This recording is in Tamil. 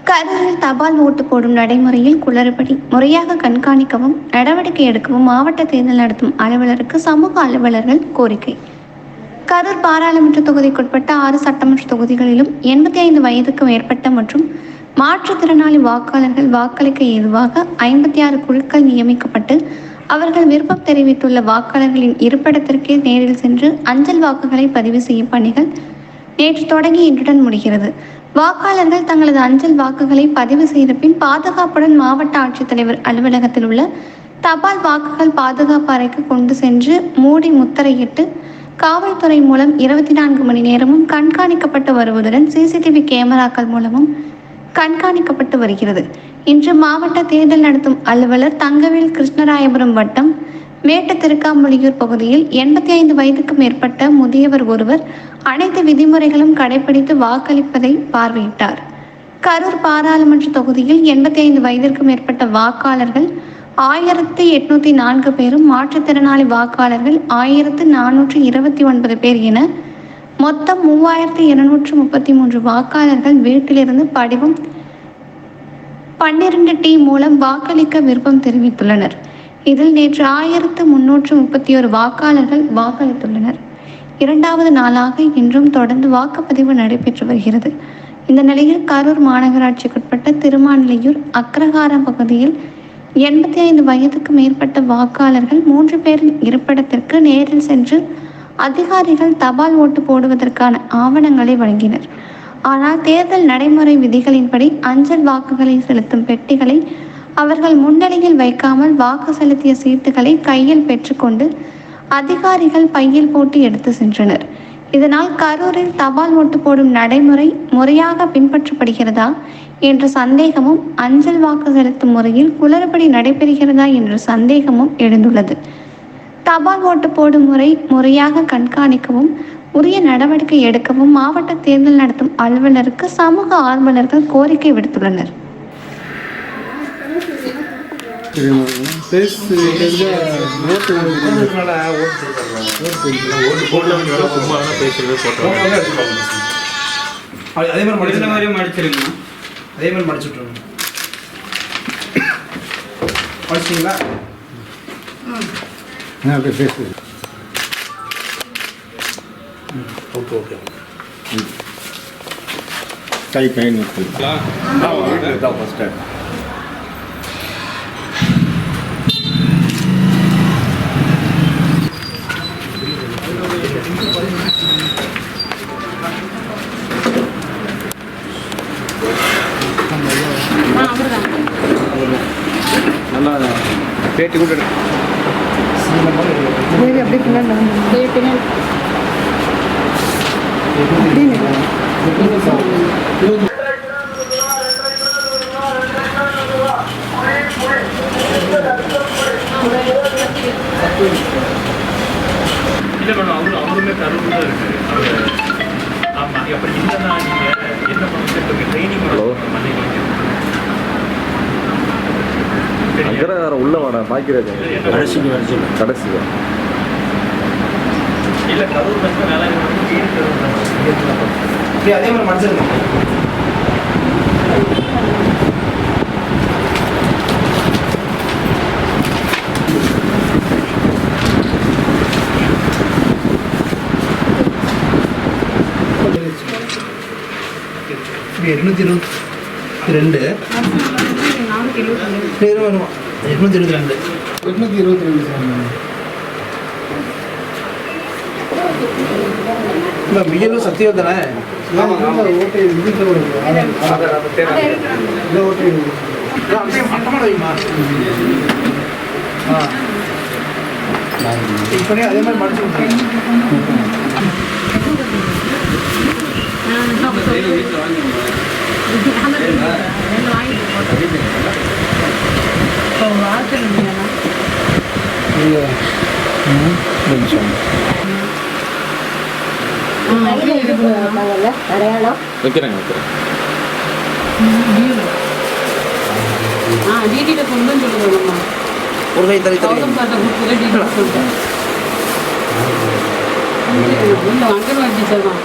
கரூரில் தபால் ஓட்டு போடும் நடைமுறையில் குளறுபடி முறையாக கண்காணிக்கவும் நடவடிக்கை எடுக்கவும் மாவட்ட தேர்தல் நடத்தும் அலுவலருக்கு சமூக ஆர்வலர்கள் கோரிக்கை. கரூர் பாராளுமன்ற தொகுதிக்குட்பட்ட 6 சட்டமன்ற தொகுதிகளிலும் 85 வயதுக்கு மேற்பட்ட மற்றும் மாற்றுத்திறனாளி வாக்காளர்கள் வாக்களிக்க ஏதுவாக 56 குழுக்கள் நியமிக்கப்பட்டு அவர்கள் விருப்பம் தெரிவித்துள்ள வாக்காளர்களின் இருப்பிடத்திற்கே நேரில் சென்று அஞ்சல் வாக்குகளை பதிவு செய்யும் பணிகள் நேற்று தொடங்கி இன்றுடன் முடிகிறது. வாக்காளர்கள் தங்களது அஞ்சல் வாக்குகளை பதிவு செய்த பின் பாதுகாப்புடன் மாவட்ட ஆட்சித்தலைவர் அலுவலகத்தில் உள்ள தபால் வாக்குகள் பாதுகாப்பு அறைக்கு கொண்டு சென்று மூடி முத்திரையிட்டு காவல்துறை மூலம் 24 மணி நேரமும் கண்காணிக்கப்பட்டு வருவதுடன் சிசிடிவி கேமராக்கள் மூலமும் கண்காணிக்கப்பட்டு வருகிறது. இன்று மாவட்ட தேர்தல் நடத்தும் அலுவலர் தங்கவேல் கிருஷ்ணராயபுரம் வட்டம் மேட்டு திருக்காம்புலியூர் பகுதியில் 85 வயதுக்கு மேற்பட்ட முதியவர் ஒருவர் அனைத்து விதிமுறைகளும் கடைபிடித்து வாக்களிப்பதை பார்வையிட்டார். கரூர் பாராளுமன்ற தொகுதியில் 85 வயதிற்கு மேற்பட்ட வாக்காளர்கள் 1804 பேரும் மாற்றுத்திறனாளி வாக்காளர்கள் 1429 பேர் என மொத்தம் 3233 வாக்காளர்கள் வீட்டிலிருந்து படிவம் 12T மூலம் வாக்களிக்க விருப்பம் தெரிவித்துள்ளனர். இதில் நேற்று 1331 வாக்காளர்கள் வாக்களித்துள்ளனர். இரண்டாவது நாளாக இன்றும் தொடர்ந்து வாக்குப்பதிவு நடைபெற்று வருகிறது. இந்த நிலையில் கரூர் மாநகராட்சிக்குட்பட்ட திருமாநிலையூர் அக்ரஹாரம் பகுதியில் 85 வயதுக்கு மேற்பட்ட வாக்காளர்கள் 3 பேரின் இருப்பிடத்திற்கு நேரில் சென்று அதிகாரிகள் தபால் ஓட்டு போடுவதற்கான ஆவணங்களை வழங்கினர். ஆனால் தேர்தல் நடைமுறை விதிகளின்படி அஞ்சல் வாக்குகளை செலுத்தும் பெட்டிகளை அவர்கள் முன்னிலையில் வைக்காமல் வாக்கு செலுத்திய சீட்டுகளை கையில் பெற்றுக்கொண்டு அதிகாரிகள் பையில் போட்டு எடுத்து சென்றனர். இதனால் கரூரில் தபால் ஓட்டு போடும் நடைமுறை முறையாக பின்பற்றப்படுகிறதா என்ற சந்தேகமும் அஞ்சல் வாக்கு செலுத்தும் முறையில் குளறுபடி நடைபெறுகிறதா என்ற சந்தேகமும் எழுந்துள்ளது. தபால் ஓட்டு போடும் முறை முறையாக கண்காணிக்கவும் உரிய நடவடிக்கை எடுக்கவும் மாவட்ட தேர்தல் நடத்தும் அலுவலருக்கு சமூக ஆர்வலர்கள் கோரிக்கை விடுத்துள்ளனர். அதே மாதிரி மடிச்சுட்ருங்க. படிச்சிங்களா? அப்படியே பேசு. Okay okay. கை நிறுத்துங்களா? தான் ஃபஸ்ட்டு. நல்லா பேட்டி கூட அவருமே கருவு தான் இருக்கு. ஆமாம், அப்படி இல்லைன்னா நீங்கள் என்ன பண்ணுறது? ட்ரைனிங் அக்ரஹாரம் உள்ள வாடா பாக்கிறது கடைசி இல்லை கரூர் பஸ் வேலை அதே மாதிரி மடிச்சிருங்க. $222 மிகவும் சத்தியம் தானே. இப்பனே அதே மாதிரி மடிச்சு வைக்கிறேன். ஒரு கை தள்ளி அங்கன்வாடி டீச்சர் தான்.